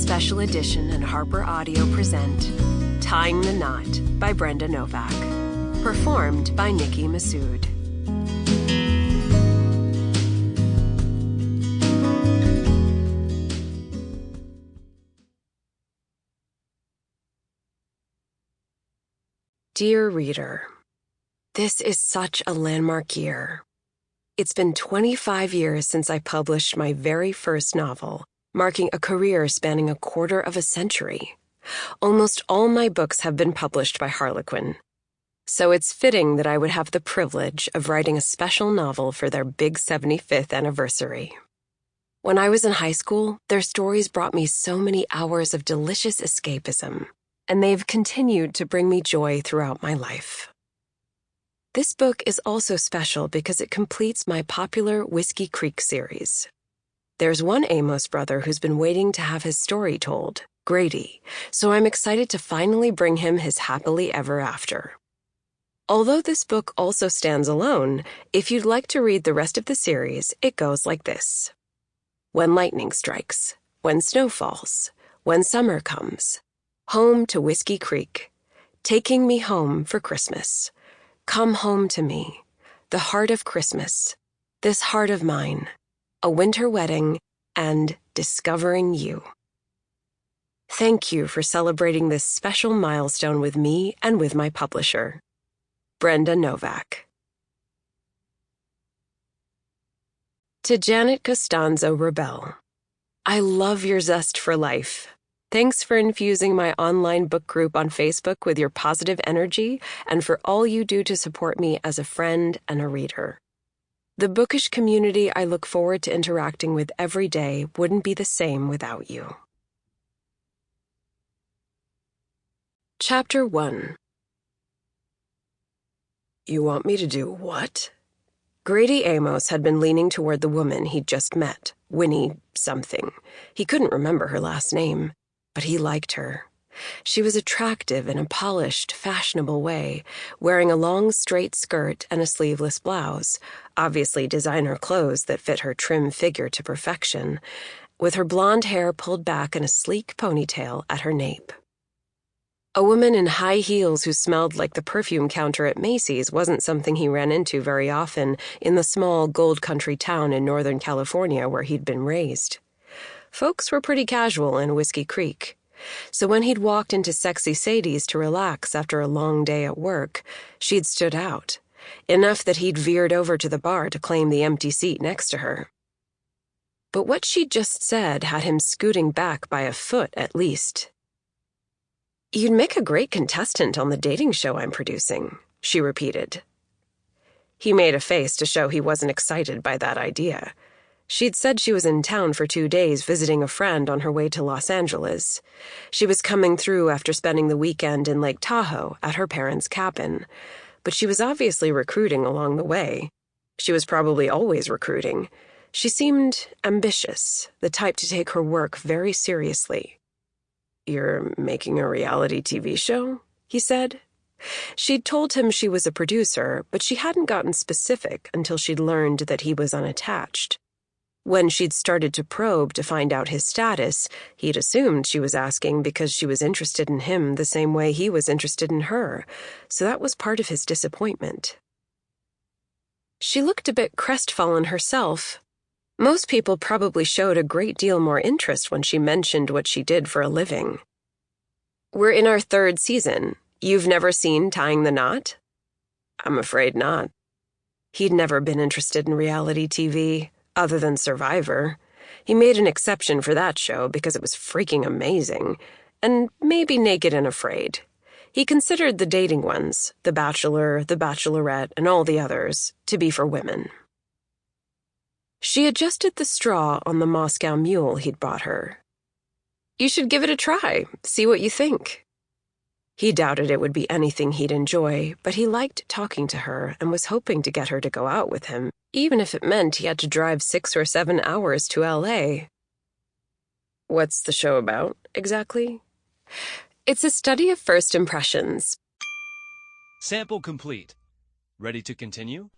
Special Edition and HarperAudio present Tying the Knot by Brenda Novak. Performed by Nikki Massoud. Dear reader, this is such a landmark year. It's been 25 years since I published my very first novel, marking a career spanning a quarter of a century. Almost all my books have been published by Harlequin, so it's fitting that I would have the privilege of writing a special novel for their big 75th anniversary. When I was in high school, their stories brought me so many hours of delicious escapism, and they've continued to bring me joy throughout my life. This book is also special because it completes my popular Whiskey Creek series. There's one Amos brother who's been waiting to have his story told, Grady, so I'm excited to finally bring him his happily ever after. Although this book also stands alone, if you'd like to read the rest of the series, it goes like this. When lightning strikes, when snow falls, when summer comes, home to Whiskey Creek, taking me home for Christmas. Come home to me, the heart of Christmas, this heart of mine, a winter wedding, and discovering you. Thank you for celebrating this special milestone with me and with my publisher, Brenda Novak. To Janet Costanzo Rebel, I love your zest for life. Thanks for infusing my online book group on Facebook with your positive energy and for all you do to support me as a friend and a reader. The bookish community I look forward to interacting with every day wouldn't be the same without you. Chapter 1. You want me to do what? Grady Amos had been leaning toward the woman he'd just met, Winnie something. He couldn't remember her last name. But he liked her. She was attractive in a polished, fashionable way, wearing a long, straight skirt and a sleeveless blouse, obviously designer clothes that fit her trim figure to perfection, with her blonde hair pulled back in a sleek ponytail at her nape. A woman in high heels who smelled like the perfume counter at Macy's wasn't something he ran into very often in the small gold country town in Northern California where he'd been raised. Folks were pretty casual in Whiskey Creek, so when he'd walked into Sexy Sadie's to relax after a long day at work, she'd stood out, enough that he'd veered over to the bar to claim the empty seat next to her. But what she'd just said had him scooting back by a foot at least. "You'd make a great contestant on the dating show I'm producing," she repeated. He made a face to show he wasn't excited by that idea. She'd said she was in town for 2 days visiting a friend on her way to Los Angeles. She was coming through after spending the weekend in Lake Tahoe at her parents' cabin. But she was obviously recruiting along the way. She was probably always recruiting. She seemed ambitious, the type to take her work very seriously. "You're making a reality TV show?" he said. She'd told him she was a producer, but she hadn't gotten specific until she'd learned that he was unattached. When she'd started to probe to find out his status, he'd assumed she was asking because she was interested in him the same way he was interested in her, so that was part of his disappointment. She looked a bit crestfallen herself. Most people probably showed a great deal more interest when she mentioned what she did for a living. "We're in our 3rd season. You've never seen Tying the Knot?" "I'm afraid not." He'd never been interested in reality TV. Other than Survivor. He made an exception for that show because it was freaking amazing, and maybe Naked and Afraid. He considered the dating ones, The Bachelor, The Bachelorette, and all the others, to be for women. She adjusted the straw on the Moscow Mule he'd bought her. "You should give it a try, see what you think." He doubted it would be anything he'd enjoy, but he liked talking to her and was hoping to get her to go out with him, even if it meant he had to drive 6 or 7 hours to LA. "What's the show about, exactly?" "It's a study of first impressions." Sample complete. Ready to continue?